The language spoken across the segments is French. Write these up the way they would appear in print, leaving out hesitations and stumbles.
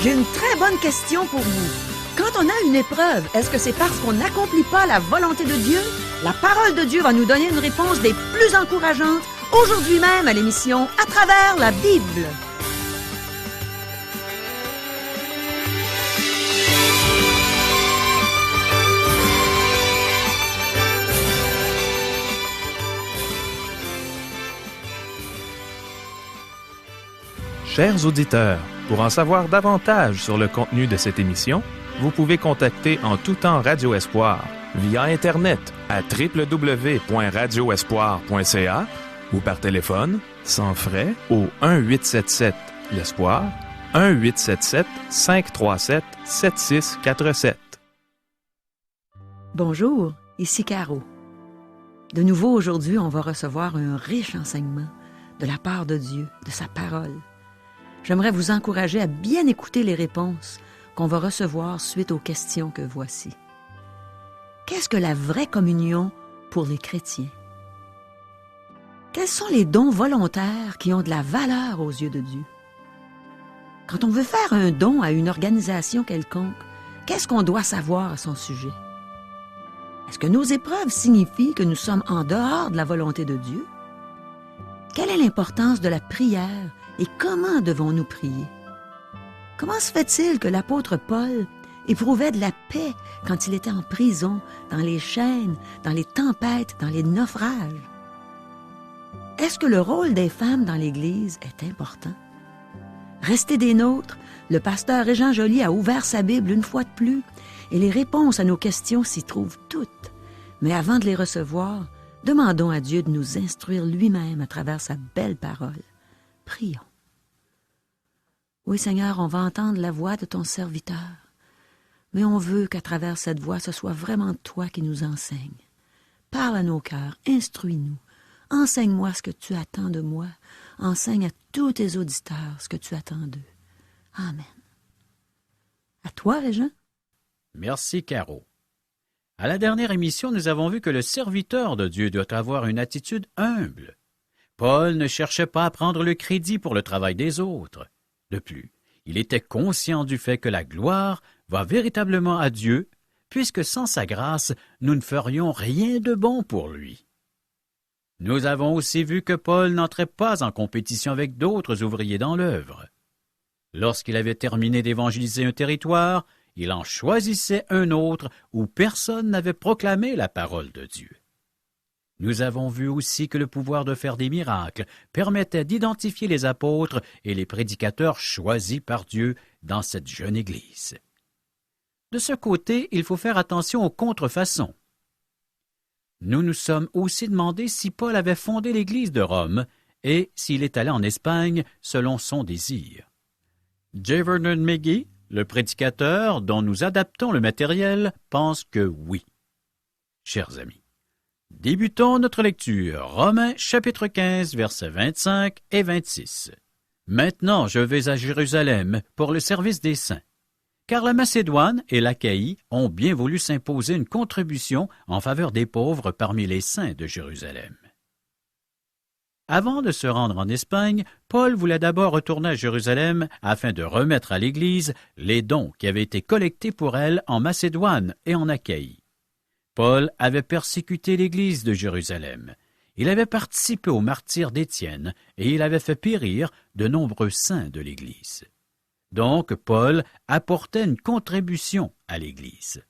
J'ai une très bonne question pour vous. Quand on a une épreuve, est-ce que c'est parce qu'on n'accomplit pas la volonté de Dieu? La parole de Dieu va nous donner une réponse des plus encourageantes aujourd'hui même à l'émission À travers la Bible. Chers auditeurs, pour en savoir davantage sur le contenu de cette émission, vous pouvez contacter en tout temps Radio Espoir via Internet à www.radioespoir.ca ou par téléphone, sans frais, au 1-877-l'Espoir, 1-877-537-7647. Bonjour, ici Caro. De nouveau aujourd'hui, on va recevoir un riche enseignement de la part de Dieu, de sa parole. J'aimerais vous encourager à bien écouter les réponses qu'on va recevoir suite aux questions que voici. Qu'est-ce que la vraie communion pour les chrétiens? Quels sont les dons volontaires qui ont de la valeur aux yeux de Dieu? Quand on veut faire un don à une organisation quelconque, qu'est-ce qu'on doit savoir à son sujet? Est-ce que nos épreuves signifient que nous sommes en dehors de la volonté de Dieu? Quelle est l'importance de la prière et comment devons-nous prier? Comment se fait-il que l'apôtre Paul éprouvait de la paix quand il était en prison, dans les chaînes, dans les tempêtes, dans les naufrages? Est-ce que le rôle des femmes dans l'Église est important? Restez des nôtres, le pasteur Régent Joly a ouvert sa Bible une fois de plus et les réponses à nos questions s'y trouvent toutes. Mais avant de les recevoir, demandons à Dieu de nous instruire lui-même à travers sa belle parole. Prions. Oui, Seigneur, on va entendre la voix de ton serviteur, mais on veut qu'à travers cette voix, ce soit vraiment toi qui nous enseigne. Parle à nos cœurs, instruis-nous, enseigne-moi ce que tu attends de moi, enseigne à tous tes auditeurs ce que tu attends d'eux. Amen. À toi, Régent. Merci, Caro. À la dernière émission, nous avons vu que le serviteur de Dieu doit avoir une attitude humble. Paul ne cherchait pas à prendre le crédit pour le travail des autres. De plus, il était conscient du fait que la gloire va véritablement à Dieu, puisque sans sa grâce, nous ne ferions rien de bon pour lui. Nous avons aussi vu que Paul n'entrait pas en compétition avec d'autres ouvriers dans l'œuvre. Lorsqu'il avait terminé d'évangéliser un territoire, il en choisissait un autre où personne n'avait proclamé la parole de Dieu. Nous avons vu aussi que le pouvoir de faire des miracles permettait d'identifier les apôtres et les prédicateurs choisis par Dieu dans cette jeune Église. De ce côté, il faut faire attention aux contrefaçons. Nous nous sommes aussi demandé si Paul avait fondé l'Église de Rome et s'il est allé en Espagne selon son désir. J. Vernon McGee, le prédicateur dont nous adaptons le matériel, pense que oui. Chers amis, débutons notre lecture. Romains chapitre 15, versets 25 et 26. Maintenant, je vais à Jérusalem pour le service des saints, car la Macédoine et l'Achaïe ont bien voulu s'imposer une contribution en faveur des pauvres parmi les saints de Jérusalem. Avant de se rendre en Espagne, Paul voulait d'abord retourner à Jérusalem afin de remettre à l'Église les dons qui avaient été collectés pour elle en Macédoine et en Achaïe. Paul avait persécuté l'Église de Jérusalem. Il avait participé au martyre d'Étienne et il avait fait périr de nombreux saints de l'Église. Donc, Paul apportait une contribution à l'Église.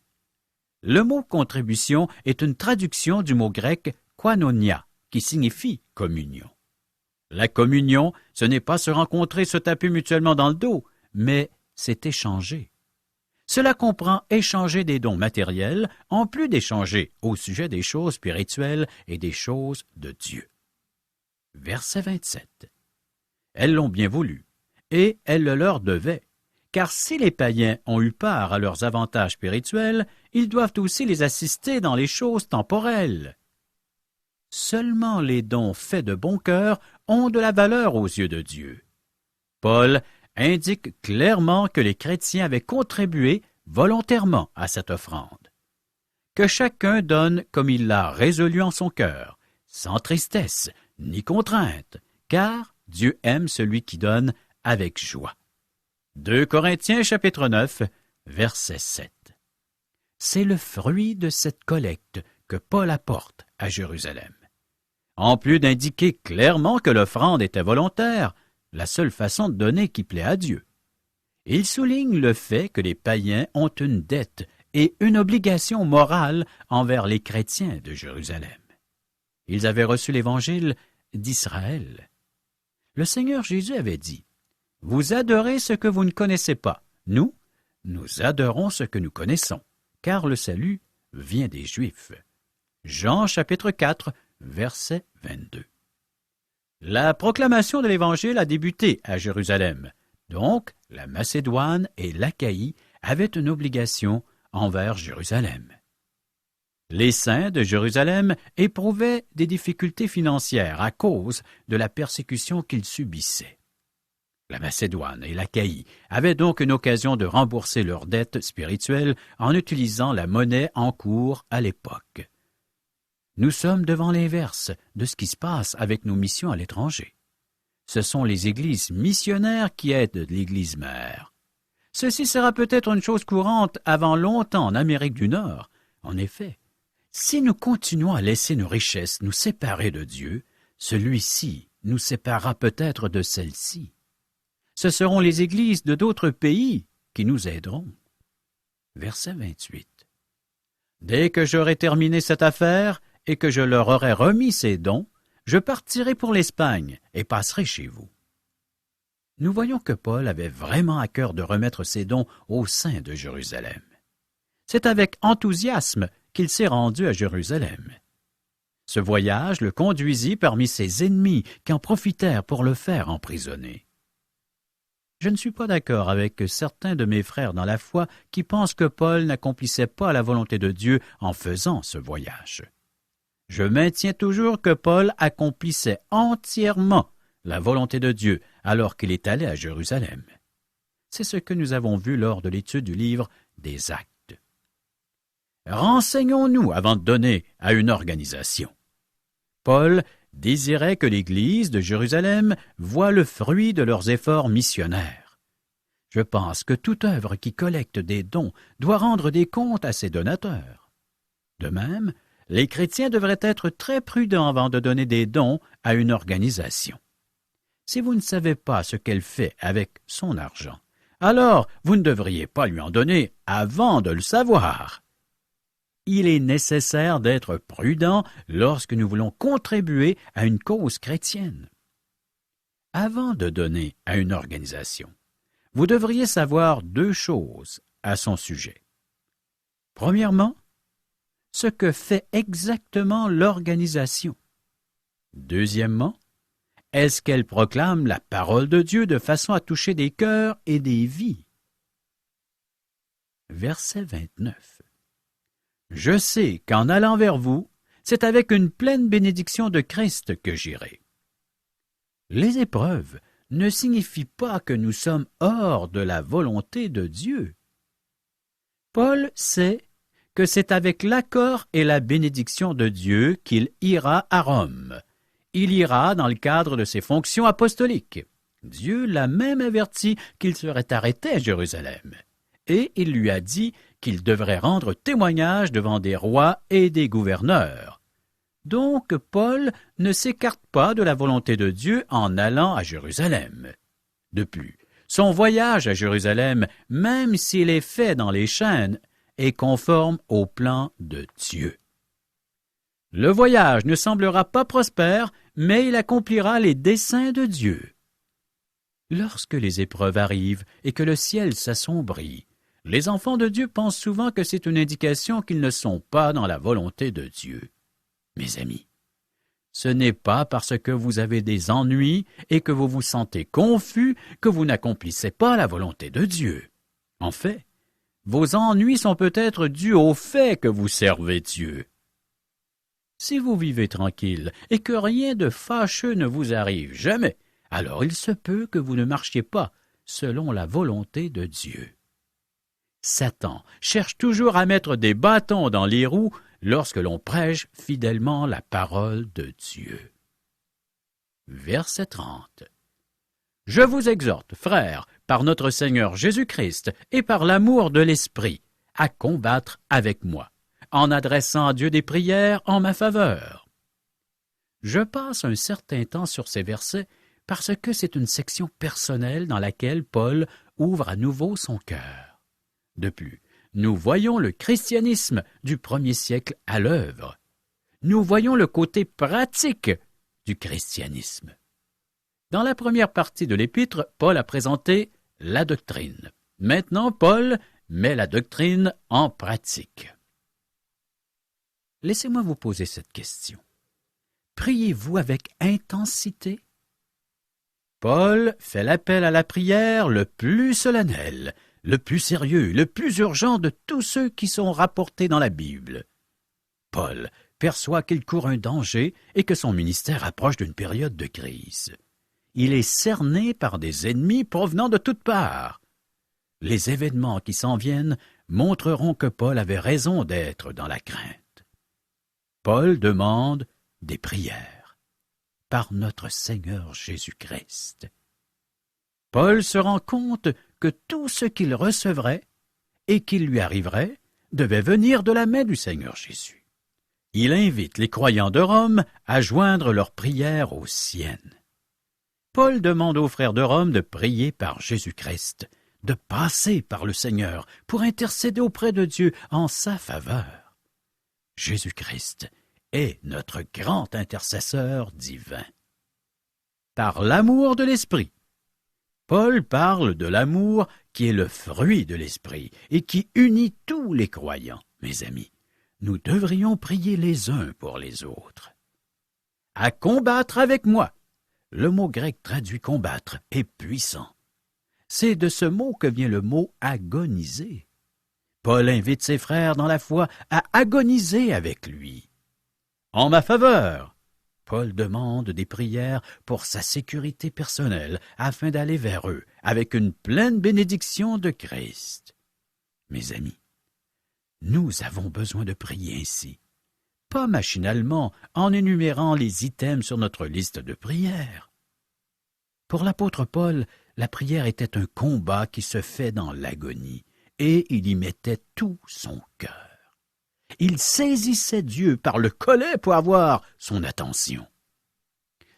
Le mot « contribution » est une traduction du mot grec « koinonia », qui signifie « communion ». La communion, ce n'est pas se rencontrer, se taper mutuellement dans le dos, mais c'est échanger. Cela comprend échanger des dons matériels, en plus d'échanger au sujet des choses spirituelles et des choses de Dieu. Verset 27. Elles l'ont bien voulu, et elles le leur devaient, car si les païens ont eu part à leurs avantages spirituels, ils doivent aussi les assister dans les choses temporelles. Seulement les dons faits de bon cœur ont de la valeur aux yeux de Dieu. Paul indique clairement que les chrétiens avaient contribué volontairement à cette offrande. Que chacun donne comme il l'a résolu en son cœur, sans tristesse ni contrainte, car Dieu aime celui qui donne avec joie. 2 Corinthiens chapitre 9, verset 7. C'est le fruit de cette collecte que Paul apporte à Jérusalem. En plus d'indiquer clairement que l'offrande était volontaire, la seule façon de donner qui plaît à Dieu, il souligne le fait que les païens ont une dette et une obligation morale envers les chrétiens de Jérusalem. Ils avaient reçu l'Évangile d'Israël. Le Seigneur Jésus avait dit, « Vous adorez ce que vous ne connaissez pas. Nous adorons ce que nous connaissons, car le salut vient des Juifs. » Jean chapitre 4, verset 22. La proclamation de l'Évangile a débuté à Jérusalem. Donc, la Macédoine et l'Achaïe avaient une obligation envers Jérusalem. Les saints de Jérusalem éprouvaient des difficultés financières à cause de la persécution qu'ils subissaient. La Macédoine et l'Achaïe avaient donc une occasion de rembourser leurs dettes spirituelles en utilisant la monnaie en cours à l'époque. Nous sommes devant l'inverse de ce qui se passe avec nos missions à l'étranger. Ce sont les églises missionnaires qui aident l'Église mère. Ceci sera peut-être une chose courante avant longtemps en Amérique du Nord. En effet, si nous continuons à laisser nos richesses nous séparer de Dieu, celui-ci nous séparera peut-être de celle-ci. Ce seront les églises de d'autres pays qui nous aideront. Verset 28. Dès que j'aurai terminé cette affaire et que je leur aurai remis ces dons, je partirai pour l'Espagne et passerai chez vous. Nous voyons que Paul avait vraiment à cœur de remettre ses dons au sein de Jérusalem. C'est avec enthousiasme qu'il s'est rendu à Jérusalem. Ce voyage le conduisit parmi ses ennemis qui en profitèrent pour le faire emprisonner. Je ne suis pas d'accord avec certains de mes frères dans la foi qui pensent que Paul n'accomplissait pas la volonté de Dieu en faisant ce voyage. Je maintiens toujours que Paul accomplissait entièrement la volonté de Dieu alors qu'il est allé à Jérusalem. C'est ce que nous avons vu lors de l'étude du livre des Actes. Renseignons-nous avant de donner à une organisation. Paul désirait que l'Église de Jérusalem voie le fruit de leurs efforts missionnaires. Je pense que toute œuvre qui collecte des dons doit rendre des comptes à ses donateurs. De même, les chrétiens devraient être très prudents avant de donner des dons à une organisation. Si vous ne savez pas ce qu'elle fait avec son argent, alors vous ne devriez pas lui en donner avant de le savoir. Il est nécessaire d'être prudent lorsque nous voulons contribuer à une cause chrétienne. Avant de donner à une organisation, vous devriez savoir 2 choses à son sujet. Premièrement, ce que fait exactement l'organisation. Deuxièmement, est-ce qu'elle proclame la parole de Dieu de façon à toucher des cœurs et des vies? Verset 29. Je sais qu'en allant vers vous, c'est avec une pleine bénédiction de Christ que j'irai. Les épreuves ne signifient pas que nous sommes hors de la volonté de Dieu. Paul sait que c'est avec l'accord et la bénédiction de Dieu qu'il ira à Rome. Il ira dans le cadre de ses fonctions apostoliques. Dieu l'a même averti qu'il serait arrêté à Jérusalem. Et il lui a dit qu'il devrait rendre témoignage devant des rois et des gouverneurs. Donc Paul ne s'écarte pas de la volonté de Dieu en allant à Jérusalem. De plus, son voyage à Jérusalem, même s'il est fait dans les chaînes, est conforme au plan de Dieu. Le voyage ne semblera pas prospère, mais il accomplira les desseins de Dieu. Lorsque les épreuves arrivent et que le ciel s'assombrit, les enfants de Dieu pensent souvent que c'est une indication qu'ils ne sont pas dans la volonté de Dieu. Mes amis, ce n'est pas parce que vous avez des ennuis et que vous vous sentez confus que vous n'accomplissez pas la volonté de Dieu. En fait, vos ennuis sont peut-être dus au fait que vous servez Dieu. Si vous vivez tranquille et que rien de fâcheux ne vous arrive jamais, alors il se peut que vous ne marchiez pas selon la volonté de Dieu. Satan cherche toujours à mettre des bâtons dans les roues lorsque l'on prêche fidèlement la parole de Dieu. Verset 30. Je vous exhorte, frères, par notre Seigneur Jésus-Christ et par l'amour de l'Esprit, à combattre avec moi, en adressant à Dieu des prières en ma faveur. Je passe un certain temps sur ces versets parce que c'est une section personnelle dans laquelle Paul ouvre à nouveau son cœur. De plus, nous voyons le christianisme du premier siècle à l'œuvre. Nous voyons le côté pratique du christianisme. Dans la première partie de l'épître, Paul a présenté la doctrine. Maintenant, Paul met la doctrine en pratique. Laissez-moi vous poser cette question. Priez-vous avec intensité? Paul fait l'appel à la prière le plus solennel, le plus sérieux, le plus urgent de tous ceux qui sont rapportés dans la Bible. Paul perçoit qu'il court un danger et que son ministère approche d'une période de crise. Il est cerné par des ennemis provenant de toutes parts. Les événements qui s'en viennent montreront que Paul avait raison d'être dans la crainte. Paul demande des prières par notre Seigneur Jésus-Christ. Paul se rend compte que tout ce qu'il recevrait et qu'il lui arriverait devait venir de la main du Seigneur Jésus. Il invite les croyants de Rome à joindre leurs prières aux siennes. Paul demande aux frères de Rome de prier par Jésus-Christ, de passer par le Seigneur pour intercéder auprès de Dieu en sa faveur. Jésus-Christ est notre grand intercesseur divin. Par l'amour de l'Esprit. Paul parle de l'amour qui est le fruit de l'Esprit et qui unit tous les croyants. Mes amis, nous devrions prier les uns pour les autres. À combattre avec moi. Le mot grec traduit combattre est puissant. C'est de ce mot que vient le mot agoniser. Paul invite ses frères dans la foi à agoniser avec lui. En ma faveur, Paul demande des prières pour sa sécurité personnelle afin d'aller vers eux avec une pleine bénédiction de Christ. Mes amis, nous avons besoin de prier ainsi, pas machinalement en énumérant les items sur notre liste de prières. Pour l'apôtre Paul, la prière était un combat qui se fait dans l'agonie, et il y mettait tout son cœur. Il saisissait Dieu par le collet pour avoir son attention.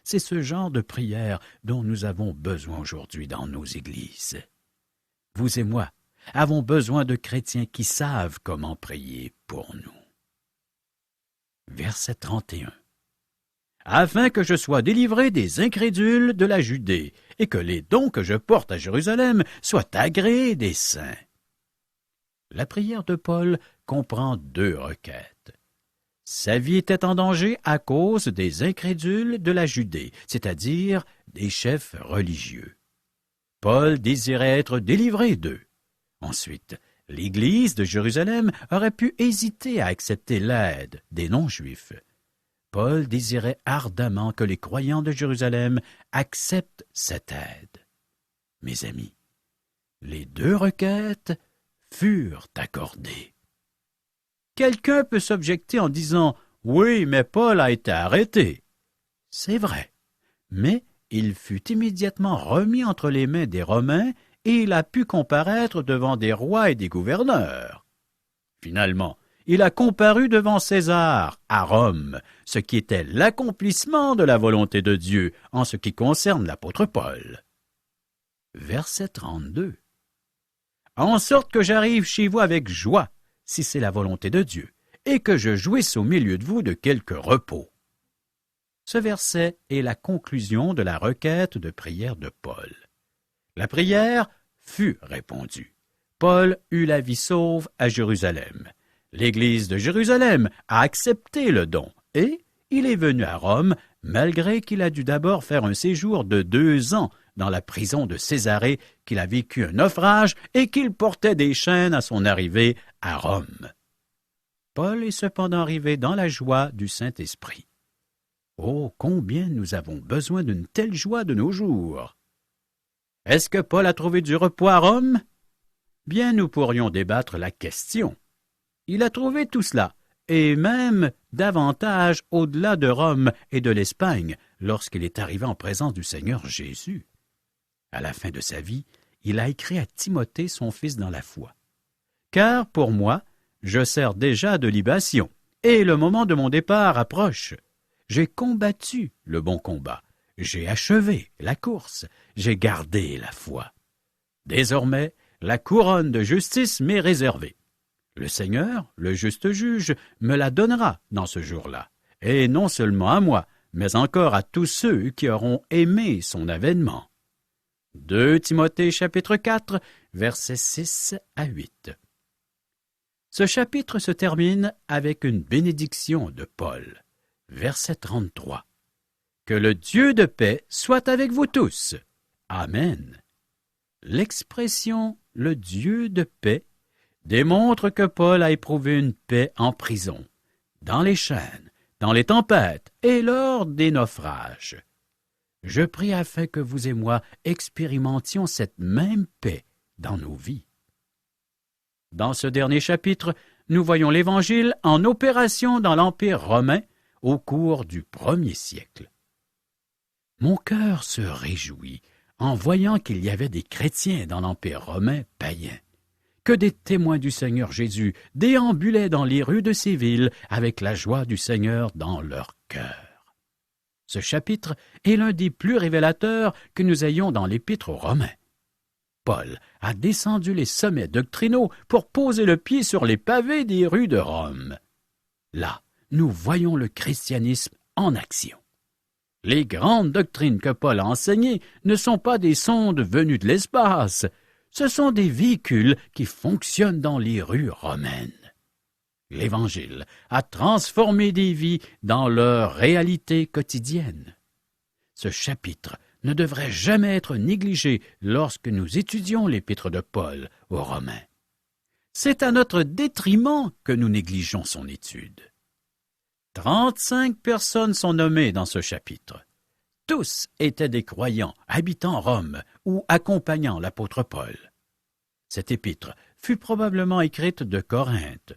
C'est ce genre de prière dont nous avons besoin aujourd'hui dans nos églises. Vous et moi avons besoin de chrétiens qui savent comment prier pour nous. Verset 31. Afin que je sois délivré des incrédules de la Judée, et que les dons que je porte à Jérusalem soient agréés des saints. La prière de Paul comprend 2 requêtes. Sa vie était en danger à cause des incrédules de la Judée, c'est-à-dire des chefs religieux. Paul désirait être délivré d'eux. Ensuite, l'Église de Jérusalem aurait pu hésiter à accepter l'aide des non-juifs. Paul désirait ardemment que les croyants de Jérusalem acceptent cette aide. Mes amis, les 2 requêtes furent accordées. Quelqu'un peut s'objecter en disant « Oui, mais Paul a été arrêté. » C'est vrai, mais il fut immédiatement remis entre les mains des Romains et il a pu comparaître devant des rois et des gouverneurs. Finalement, il a comparu devant César, à Rome, ce qui était l'accomplissement de la volonté de Dieu en ce qui concerne l'apôtre Paul. Verset 32. En sorte que j'arrive chez vous avec joie, si c'est la volonté de Dieu, et que je jouisse au milieu de vous de quelque repos. Ce verset est la conclusion de la requête de prière de Paul. La prière fut répondue. Paul eut la vie sauve à Jérusalem. L'Église de Jérusalem a accepté le don et il est venu à Rome malgré qu'il a dû d'abord faire un séjour de 2 ans dans la prison de Césarée, qu'il a vécu un naufrage et qu'il portait des chaînes à son arrivée à Rome. Paul est cependant arrivé dans la joie du Saint-Esprit. Oh, combien nous avons besoin d'une telle joie de nos jours! Est-ce que Paul a trouvé du repos à Rome? Bien, nous pourrions débattre la question. Il a trouvé tout cela, et même davantage au-delà de Rome et de l'Espagne, lorsqu'il est arrivé en présence du Seigneur Jésus. À la fin de sa vie, il a écrit à Timothée, son fils dans la foi. « Car pour moi, je sers déjà de libation, et le moment de mon départ approche. J'ai combattu le bon combat, j'ai achevé la course, j'ai gardé la foi. Désormais, la couronne de justice m'est réservée. Le Seigneur, le juste juge, me la donnera dans ce jour-là, et non seulement à moi, mais encore à tous ceux qui auront aimé son avènement. » 2 Timothée chapitre 4, versets 6 à 8. Ce chapitre se termine avec une bénédiction de Paul. Verset 33. « Que le Dieu de paix soit avec vous tous. Amen. » L'expression « le Dieu de paix » démontre que Paul a éprouvé une paix en prison, dans les chaînes, dans les tempêtes et lors des naufrages. Je prie afin que vous et moi expérimentions cette même paix dans nos vies. Dans ce dernier chapitre, nous voyons l'Évangile en opération dans l'Empire romain au cours du 1er siècle. Mon cœur se réjouit en voyant qu'il y avait des chrétiens dans l'Empire romain païen, que des témoins du Seigneur Jésus déambulaient dans les rues de ces villes avec la joie du Seigneur dans leur cœur. Ce chapitre est l'un des plus révélateurs que nous ayons dans l'Épître aux Romains. Paul a descendu les sommets doctrinaux pour poser le pied sur les pavés des rues de Rome. Là, nous voyons le christianisme en action. Les grandes doctrines que Paul a enseignées ne sont pas des sondes venues de l'espace, ce sont des véhicules qui fonctionnent dans les rues romaines. L'Évangile a transformé des vies dans leur réalité quotidienne. Ce chapitre ne devrait jamais être négligé lorsque nous étudions l'Épître de Paul aux Romains. C'est à notre détriment que nous négligeons son étude. 35 personnes sont nommées dans ce chapitre. Tous étaient des croyants habitant Rome ou accompagnant l'apôtre Paul. Cette épître fut probablement écrite de Corinthe.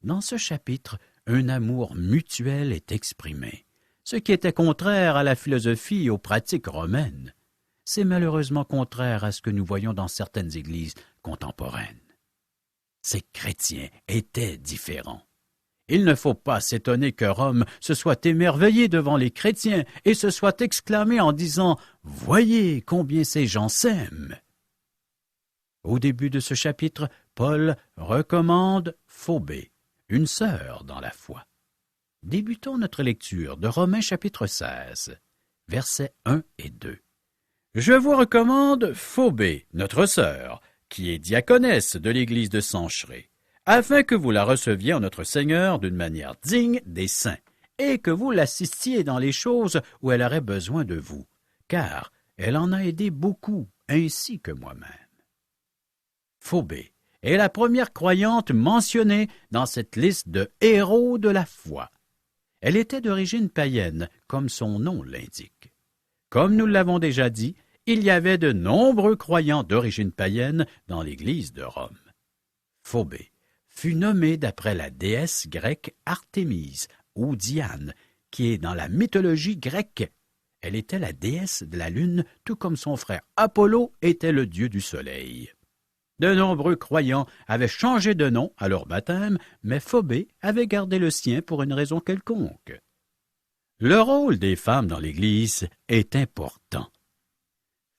Dans ce chapitre, un amour mutuel est exprimé, ce qui était contraire à la philosophie et aux pratiques romaines. C'est malheureusement contraire à ce que nous voyons dans certaines églises contemporaines. Ces chrétiens étaient différents. Il ne faut pas s'étonner que Rome se soit émerveillée devant les chrétiens et se soit exclamée en disant « Voyez combien ces gens s'aiment !» Au début de ce chapitre, Paul recommande Phobé, une sœur dans la foi. Débutons notre lecture de Romains chapitre 16, versets 1 et 2. « Je vous recommande Phobé, notre sœur, qui est diaconesse de l'église de Sanchéré, afin que vous la receviez en notre Seigneur d'une manière digne des saints, et que vous l'assistiez dans les choses où elle aurait besoin de vous, car elle en a aidé beaucoup, ainsi que moi-même. » Phobé est la première croyante mentionnée dans cette liste de héros de la foi. Elle était d'origine païenne, comme son nom l'indique. Comme nous l'avons déjà dit, il y avait de nombreux croyants d'origine païenne dans l'Église de Rome. Phobé fut nommée d'après la déesse grecque Artémise ou Diane, qui est dans la mythologie grecque. Elle était la déesse de la lune, tout comme son frère Apollo était le dieu du soleil. De nombreux croyants avaient changé de nom à leur baptême, mais Phobé avait gardé le sien pour une raison quelconque. Le rôle des femmes dans l'Église est important.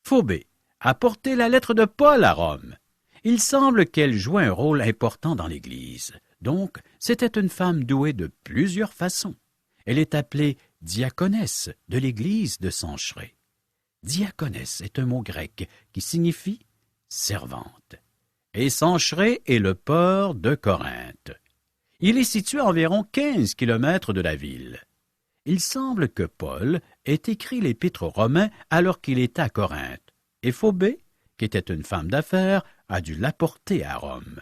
Phobé a porté la lettre de Paul à Rome. Il semble qu'elle jouait un rôle important dans l'Église. Donc, c'était une femme douée de plusieurs façons. Elle est appelée diaconesse de l'Église de Sanchéré. Diaconesse est un mot grec qui signifie servante. Et Sanchéré est le port de Corinthe. Il est situé à environ 15 kilomètres de la ville. Il semble que Paul ait écrit l'Épître aux Romains alors qu'il était à Corinthe, et Phobé, qui était une femme d'affaires, a dû l'apporter à Rome.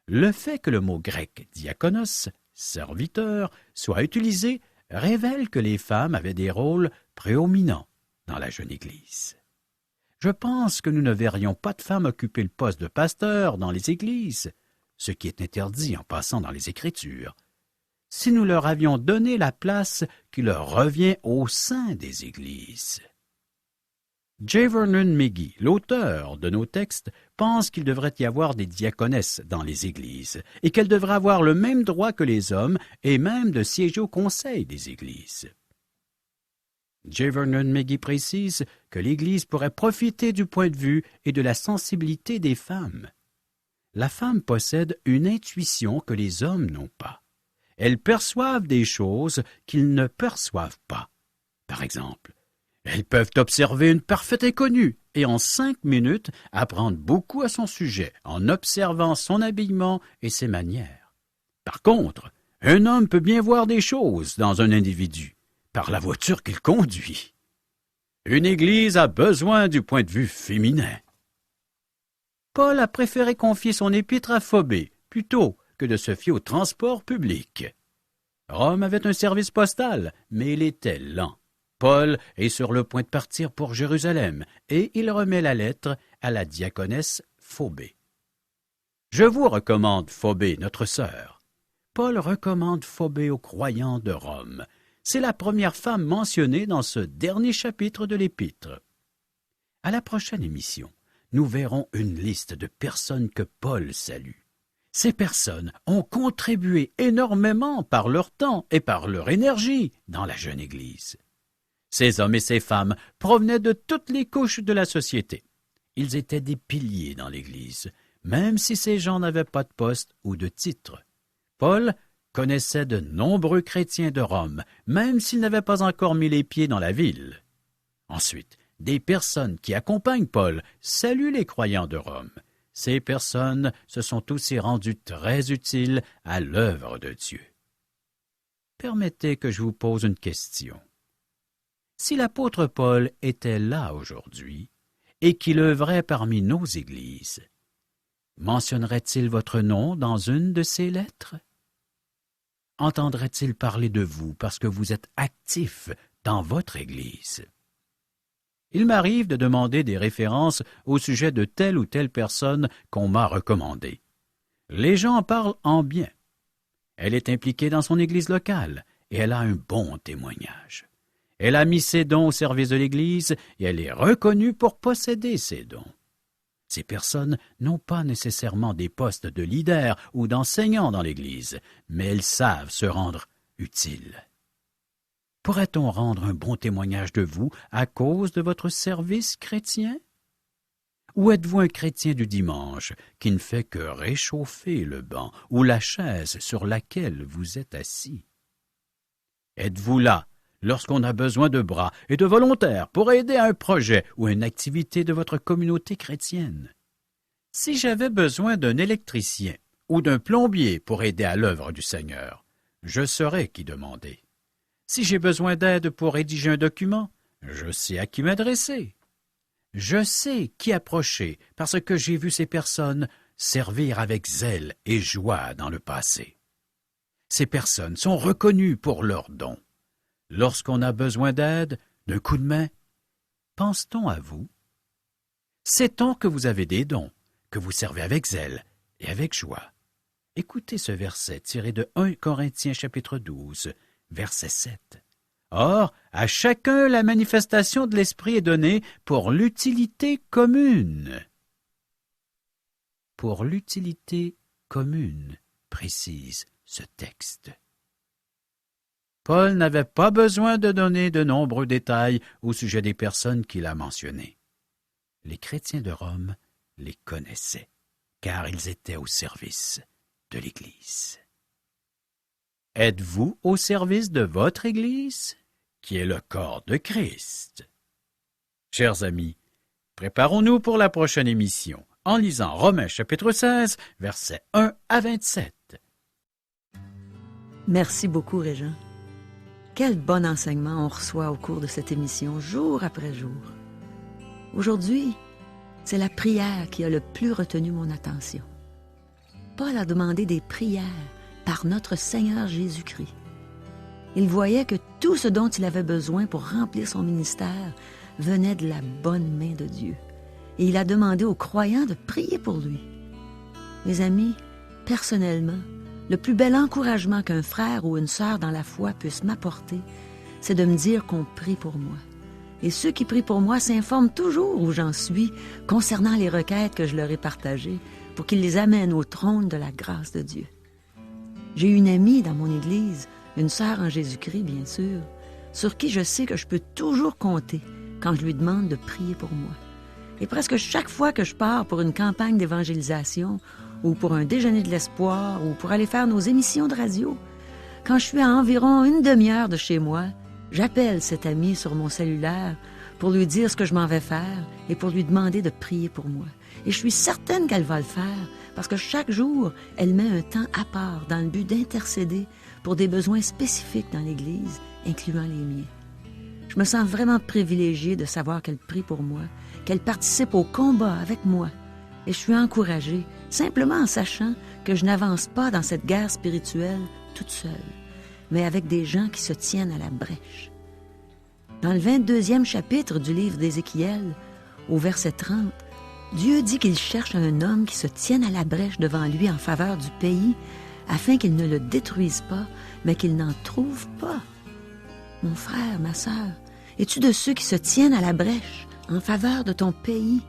Le fait que le mot grec « diakonos », serviteur, soit utilisé révèle que les femmes avaient des rôles prédominants dans la jeune Église. Je pense que nous ne verrions pas de femmes occuper le poste de pasteur dans les églises, ce qui est interdit en passant dans les Écritures, si nous leur avions donné la place qui leur revient au sein des églises. J. Vernon McGee, l'auteur de nos textes, pense qu'il devrait y avoir des diaconesses dans les églises et qu'elles devraient avoir le même droit que les hommes et même de siéger au conseil des églises. J. Vernon McGee précise que l'Église pourrait profiter du point de vue et de la sensibilité des femmes. La femme possède une intuition que les hommes n'ont pas. Elles perçoivent des choses qu'ils ne perçoivent pas. Par exemple, elles peuvent observer une parfaite inconnue et en 5 minutes apprendre beaucoup à son sujet en observant son habillement et ses manières. Par contre, un homme peut bien voir des choses dans un individu par la voiture qu'il conduit. Une église a besoin du point de vue féminin. Paul a préféré confier son épître à Phobée plutôt que de se fier au transport public. Rome avait un service postal, mais il était lent. Paul est sur le point de partir pour Jérusalem et il remet la lettre à la diaconesse Phobée. « Je vous recommande Phobée, notre sœur. » Paul recommande Phobée aux croyants de Rome. C'est la première femme mentionnée dans ce dernier chapitre de l'Épître. À la prochaine émission, nous verrons une liste de personnes que Paul salue. Ces personnes ont contribué énormément par leur temps et par leur énergie dans la jeune Église. Ces hommes et ces femmes provenaient de toutes les couches de la société. Ils étaient des piliers dans l'Église, même si ces gens n'avaient pas de poste ou de titre. Paul connaissait de nombreux chrétiens de Rome, même s'ils n'avaient pas encore mis les pieds dans la ville. Ensuite, des personnes qui accompagnent Paul saluent les croyants de Rome. Ces personnes se sont aussi rendues très utiles à l'œuvre de Dieu. Permettez que je vous pose une question. Si l'apôtre Paul était là aujourd'hui et qu'il œuvrait parmi nos églises, mentionnerait-il votre nom dans une de ses lettres? Entendrait-il parler de vous parce que vous êtes actif dans votre église? Il m'arrive de demander des références au sujet de telle ou telle personne qu'on m'a recommandée. Les gens en parlent en bien. Elle est impliquée dans son église locale et elle a un bon témoignage. Elle a mis ses dons au service de l'Église et elle est reconnue pour posséder ses dons. Ces personnes n'ont pas nécessairement des postes de leader ou d'enseignants dans l'Église, mais elles savent se rendre utiles. Pourrait-on rendre un bon témoignage de vous à cause de votre service chrétien? Ou êtes-vous un chrétien du dimanche qui ne fait que réchauffer le banc ou la chaise sur laquelle vous êtes assis? Êtes-vous là lorsqu'on a besoin de bras et de volontaires pour aider à un projet ou à une activité de votre communauté chrétienne? Si j'avais besoin d'un électricien ou d'un plombier pour aider à l'œuvre du Seigneur, je saurais qui demander. Si j'ai besoin d'aide pour rédiger un document, je sais à qui m'adresser. Je sais qui approcher parce que j'ai vu ces personnes servir avec zèle et joie dans le passé. Ces personnes sont reconnues pour leurs dons. Lorsqu'on a besoin d'aide, d'un coup de main, pense-t-on à vous? Sait-on que vous avez des dons, que vous servez avec zèle et avec joie? Écoutez ce verset tiré de 1 Corinthiens chapitre 12, verset 7. Or, à chacun la manifestation de l'Esprit est donnée pour l'utilité commune. Pour l'utilité commune, précise ce texte. Paul n'avait pas besoin de donner de nombreux détails au sujet des personnes qu'il a mentionnées. Les chrétiens de Rome les connaissaient, car ils étaient au service de l'Église. Êtes-vous au service de votre Église, qui est le corps de Christ? Chers amis, préparons-nous pour la prochaine émission en lisant Romains chapitre 16, versets 1 à 27. Merci beaucoup, Régent. Quel bon enseignement on reçoit au cours de cette émission, jour après jour. Aujourd'hui, c'est la prière qui a le plus retenu mon attention. Paul a demandé des prières par notre Seigneur Jésus-Christ. Il voyait que tout ce dont il avait besoin pour remplir son ministère venait de la bonne main de Dieu. Et il a demandé aux croyants de prier pour lui. Mes amis, personnellement, le plus bel encouragement qu'un frère ou une sœur dans la foi puisse m'apporter, c'est de me dire qu'on prie pour moi. Et ceux qui prient pour moi s'informent toujours où j'en suis concernant les requêtes que je leur ai partagées pour qu'ils les amènent au trône de la grâce de Dieu. J'ai une amie dans mon Église, une sœur en Jésus-Christ, bien sûr, sur qui je sais que je peux toujours compter quand je lui demande de prier pour moi. Et presque chaque fois que je pars pour une campagne d'évangélisation ou pour un déjeuner de l'espoir ou pour aller faire nos émissions de radio, quand je suis à environ une demi-heure de chez moi, j'appelle cette amie sur mon cellulaire pour lui dire ce que je m'en vais faire et pour lui demander de prier pour moi. Et je suis certaine qu'elle va le faire parce que chaque jour, elle met un temps à part dans le but d'intercéder pour des besoins spécifiques dans l'Église, incluant les miens. Je me sens vraiment privilégiée de savoir qu'elle prie pour moi, qu'elle participe au combat avec moi. Et je suis encouragée, simplement en sachant que je n'avance pas dans cette guerre spirituelle toute seule, mais avec des gens qui se tiennent à la brèche. Dans le 22e chapitre du livre d'Ézéchiel, au verset 30, Dieu dit qu'il cherche un homme qui se tienne à la brèche devant lui en faveur du pays, afin qu'il ne le détruise pas, mais qu'il n'en trouve pas. Mon frère, ma sœur, es-tu de ceux qui se tiennent à la brèche en faveur de ton pays,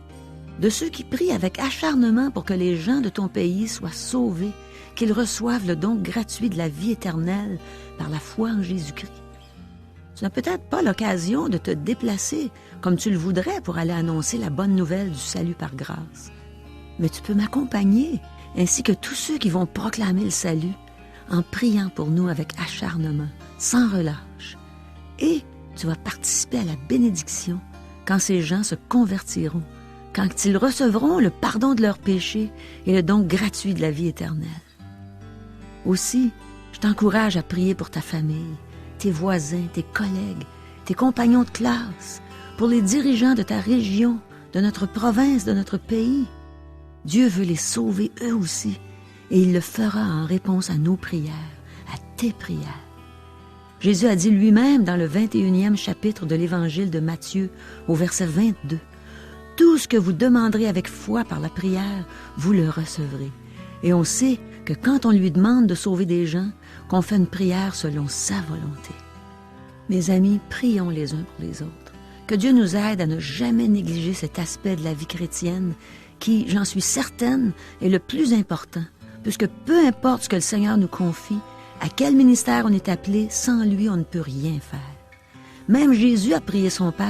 de ceux qui prient avec acharnement pour que les gens de ton pays soient sauvés, qu'ils reçoivent le don gratuit de la vie éternelle par la foi en Jésus-Christ? Tu n'as peut-être pas l'occasion de te déplacer comme tu le voudrais pour aller annoncer la bonne nouvelle du salut par grâce. Mais tu peux m'accompagner, ainsi que tous ceux qui vont proclamer le salut, en priant pour nous avec acharnement, sans relâche. Et tu vas participer à la bénédiction quand ces gens se convertiront, quand ils recevront le pardon de leurs péchés et le don gratuit de la vie éternelle. Aussi, je t'encourage à prier pour ta famille, tes voisins, tes collègues, tes compagnons de classe, pour les dirigeants de ta région, de notre province, de notre pays. Dieu veut les sauver eux aussi, et il le fera en réponse à nos prières, à tes prières. Jésus a dit lui-même dans le 21e chapitre de l'Évangile de Matthieu, au verset 22, « Tout ce que vous demanderez avec foi par la prière, vous le recevrez. » Et on sait que quand on lui demande de sauver des gens, qu'on fait une prière selon sa volonté. Mes amis, prions les uns pour les autres. Que Dieu nous aide à ne jamais négliger cet aspect de la vie chrétienne qui, j'en suis certaine, est le plus important, puisque peu importe ce que le Seigneur nous confie, à quel ministère on est appelé, sans lui, on ne peut rien faire. Même Jésus a prié son Père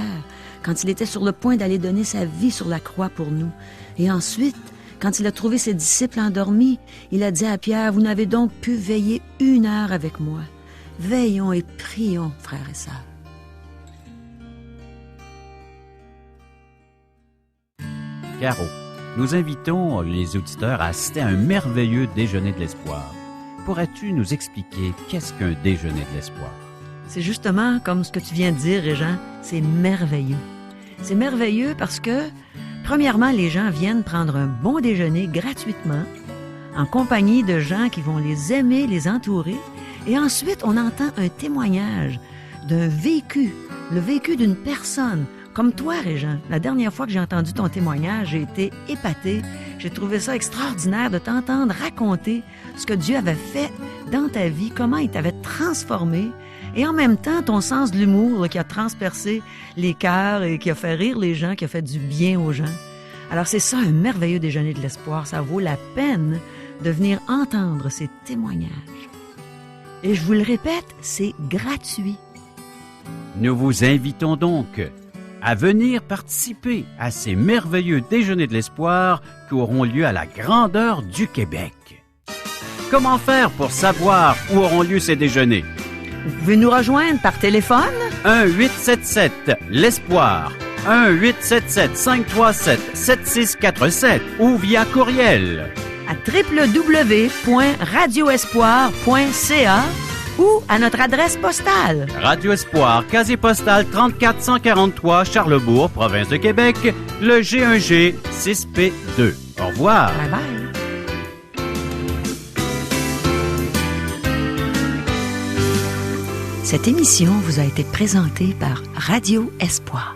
quand il était sur le point d'aller donner sa vie sur la croix pour nous. Et ensuite, quand il a trouvé ses disciples endormis, il a dit à Pierre, « Vous n'avez donc pu veiller 1 heure avec moi. Veillons et prions, frères et sœurs. » Caro, nous invitons les auditeurs à assister à un merveilleux déjeuner de l'espoir. Pourrais-tu nous expliquer qu'est-ce qu'un déjeuner de l'espoir? C'est justement comme ce que tu viens de dire, Régent, c'est merveilleux. C'est merveilleux parce que, premièrement, les gens viennent prendre un bon déjeuner gratuitement, en compagnie de gens qui vont les aimer, les entourer, et ensuite, on entend un témoignage d'un vécu, le vécu d'une personne, comme toi, Régent. La dernière fois que j'ai entendu ton témoignage, j'ai été épatée. J'ai trouvé ça extraordinaire de t'entendre raconter ce que Dieu avait fait dans ta vie, comment il t'avait transformé, et en même temps, ton sens de l'humour qui a transpercé les cœurs et qui a fait rire les gens, qui a fait du bien aux gens. Alors c'est ça, un merveilleux déjeuner de l'espoir. Ça vaut la peine de venir entendre ces témoignages. Et je vous le répète, c'est gratuit. Nous vous invitons donc à venir participer à ces merveilleux déjeuners de l'espoir qui auront lieu à la grandeur du Québec. Comment faire pour savoir où auront lieu ces déjeuners? Vous pouvez nous rejoindre par téléphone. 1-877-L'ESPOIR, 1-877-537-7647 ou via courriel à www.radioespoir.ca ou à notre adresse postale. Radio Espoir, casier postal 34 Charlebourg, province de Québec, le G1G 6P2. Au revoir. Bye bye. Cette émission vous a été présentée par Radio Espoir.